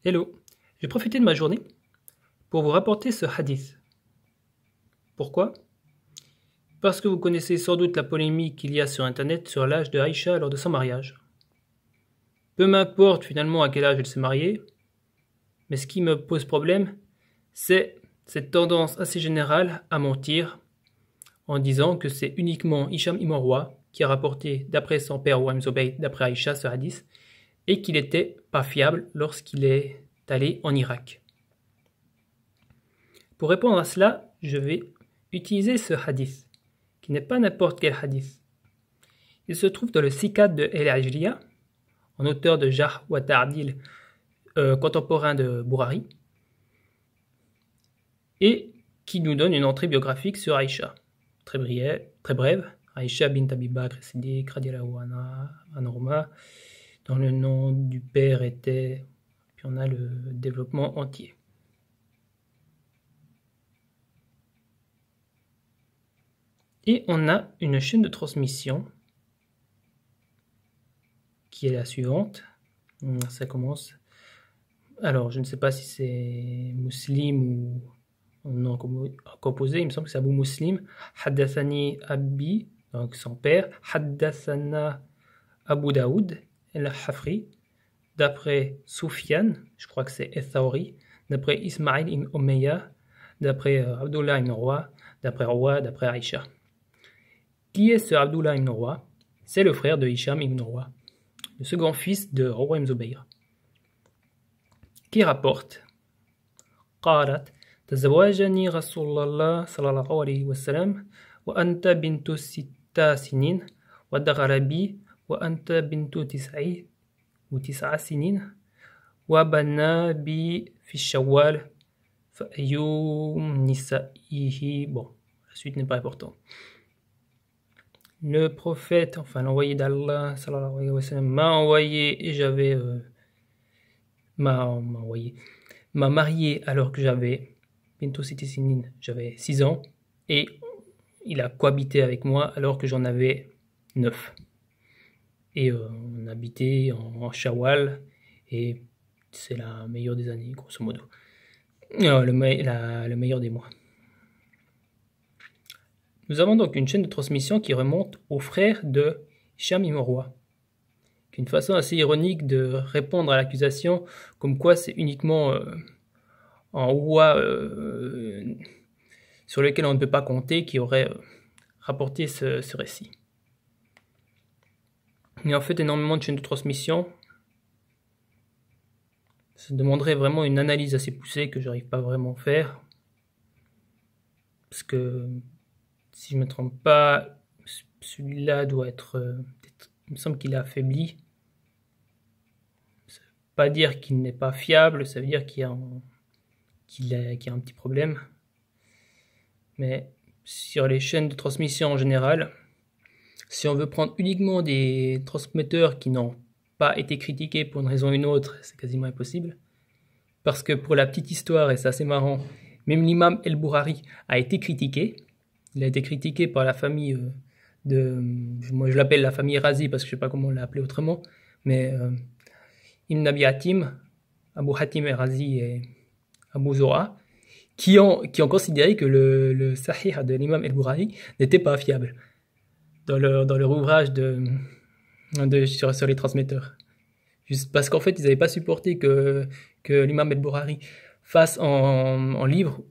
Hello, j'ai profité de ma journée pour vous rapporter ce hadith. Pourquoi? Parce que vous connaissez sans doute la polémique qu'il y a sur internet sur l'âge de Aïcha lors de son mariage. Peu m'importe finalement à quel âge elle s'est mariée, mais ce qui me pose problème, c'est cette tendance assez générale à mentir en disant que c'est uniquement Hicham ibn Urwa qui a rapporté d'après son père Ouaim Zobeï, d'après Aïcha ce hadith, et qu'il n'était pas fiable lorsqu'il est allé en Irak. Pour répondre à cela, je vais utiliser ce hadith, qui n'est pas n'importe quel hadith. Il se trouve dans le Sikat de El-Ajliya, en auteur de Jarh wa Ta'dil, contemporain de Bourari, et qui nous donne une entrée biographique sur Aïcha, très brève, Aïcha bint Abi Bakr Siddiq radiyallahu anha, dont le nom du père était, puis on a le développement entier. Et on a une chaîne de transmission qui est la suivante. Ça commence. Alors, je ne sais pas si c'est Muslim ou non composé. Il me semble que c'est Abu Muslim. Haddathani Abi, donc son père. Haddathana Abu Daoud el-Hafri. D'après Soufiane, je crois que c'est Ethauri. D'après Ismaïl ibn Umayya. D'après Abdullah ibn Urwa. D'après Urwa, d'après Aïcha. Qui est ce Abdullah ibn Urwa? C'est le frère de Hicham ibn Urwa, le second fils de Urwa ibn Zubayr, qui rapporte قالت تزوجني رسول الله صلى الله عليه وسلم وأنت بنت 6 سنين ودخل بي وأنت بنت 9 سنين وبنى بي في الشوال فأيوم نسائه. Bon, la suite n'est pas importante. Le prophète, enfin l'envoyé d'Allah, sallallahu alayhi wa sallam, m'a envoyé et m'a marié alors que j'avais j'avais 6 ans, et il a cohabité avec moi alors que j'en avais 9. Et on habitait en Shawwal, et c'est la meilleure des années, grosso modo. Le meilleur des mois. Nous avons donc une chaîne de transmission qui remonte au frère de Hicham ibn Urwa, qui est une façon assez ironique de répondre à l'accusation comme quoi c'est uniquement en Urwa sur lequel on ne peut pas compter qui aurait rapporté ce récit. Il y a en fait énormément de chaînes de transmission. Ça demanderait vraiment une analyse assez poussée que je n'arrive pas vraiment à faire, parce que si je ne me trompe pas, celui-là doit être... il me semble qu'il est affaibli. Ça ne veut pas dire qu'il n'est pas fiable, ça veut dire qu'il y a un petit problème. Mais sur les chaînes de transmission en général, si on veut prendre uniquement des transmetteurs qui n'ont pas été critiqués pour une raison ou une autre, c'est quasiment impossible. Parce que pour la petite histoire, et c'est assez marrant, même l'imam El-Bourari a été critiqué. Il a été critiqué par la famille moi je l'appelle la famille Razi parce que je ne sais pas comment on l'a appelé autrement, mais Ibn Abi Hatim, Abu Hatim el-Razi et Abu Zura, qui ont considéré que le Sahih de l'imam El-Bourari n'était pas fiable dans leur ouvrage sur les transmetteurs. Juste parce qu'en fait, ils n'avaient pas supporté que l'imam El-Bourari fasse en livre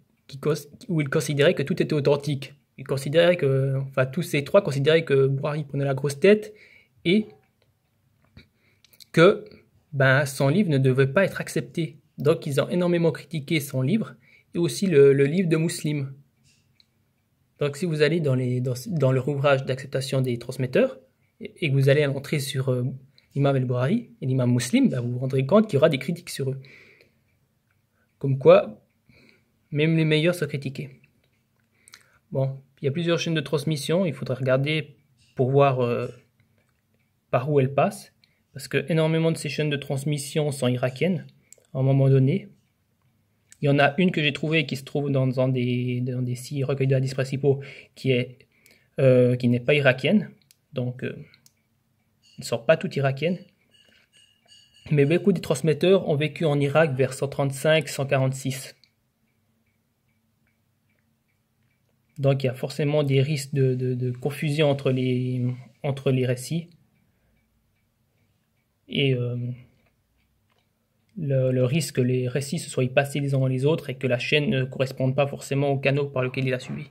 où il considérait que tout était authentique. Il considérait tous ces trois considéraient que Bourari prenait la grosse tête et que son livre ne devait pas être accepté. Donc ils ont énormément critiqué son livre et aussi le livre de Muslim. Donc si vous allez dans leur ouvrage d'acceptation des transmetteurs et que vous allez à l'entrée sur l'imam El-Bourari et l'imam Muslim, vous vous rendrez compte qu'il y aura des critiques sur eux. Comme quoi, même les meilleurs sont critiqués. Bon, il y a plusieurs chaînes de transmission, il faudrait regarder pour voir par où elles passent, parce que énormément de ces chaînes de transmission sont irakiennes, à un moment donné. Il y en a une que j'ai trouvée qui se trouve dans des 6 recueils de hadiths principaux qui n'est pas irakienne, donc elle ne sort pas toute irakienne. Mais beaucoup des transmetteurs ont vécu en Irak vers 135-146. Donc il y a forcément des risques de confusion entre les récits. Et le risque que les récits se soient passés les uns dans les autres et que la chaîne ne corresponde pas forcément au canal par lequel il a suivi.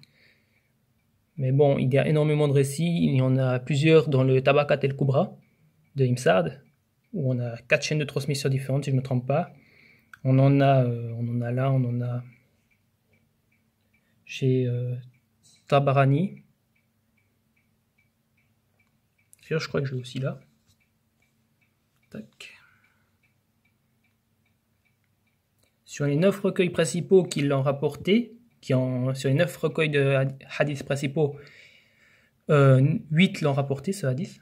Mais bon, il y a énormément de récits, il y en a plusieurs dans le Tabakat el-Kubra de Imsad, où on a 4 chaînes de transmission différentes, si je ne me trompe pas. On en a chez Tabarani. Je crois que j'ai aussi là. Tac. Sur les 9 recueils principaux qui l'ont rapporté, sur les 9 recueils de hadiths principaux, 8 l'ont rapporté, ce hadith.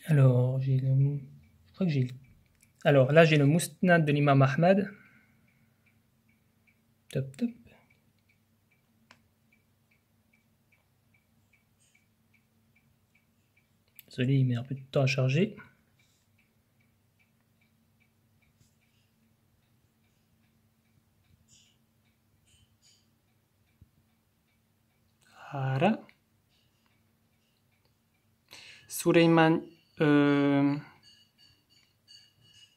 Alors, alors là, j'ai le Musnad de l'imam Ahmad. Top, top. Désolé, il met un peu de temps à charger. Voilà. Suleyman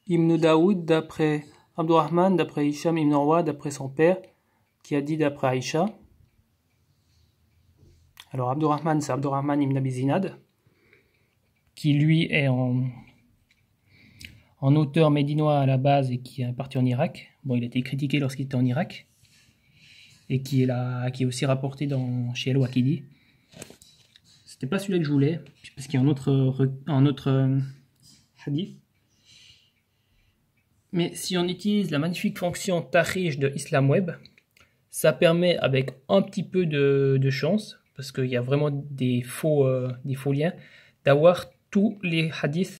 Ibn Daoud, d'après Abdurrahman, d'après Hisham Ibn Urwa, d'après son père, qui a dit d'après Aïcha. Alors Abdurrahman, c'est Abdurrahman Ibn Abi Zinad, qui lui est en auteur médinois à la base et qui est parti en Irak. Bon, il a été critiqué lorsqu'il était en Irak. Et qui est aussi rapporté chez Al-Waqidi. C'était pas celui-là que je voulais, parce qu'il y a un autre hadith. Mais si on utilise la magnifique fonction Tahij de Islam Web, ça permet, avec un petit peu de chance, parce qu'il y a vraiment des faux liens, d'avoir tous les hadiths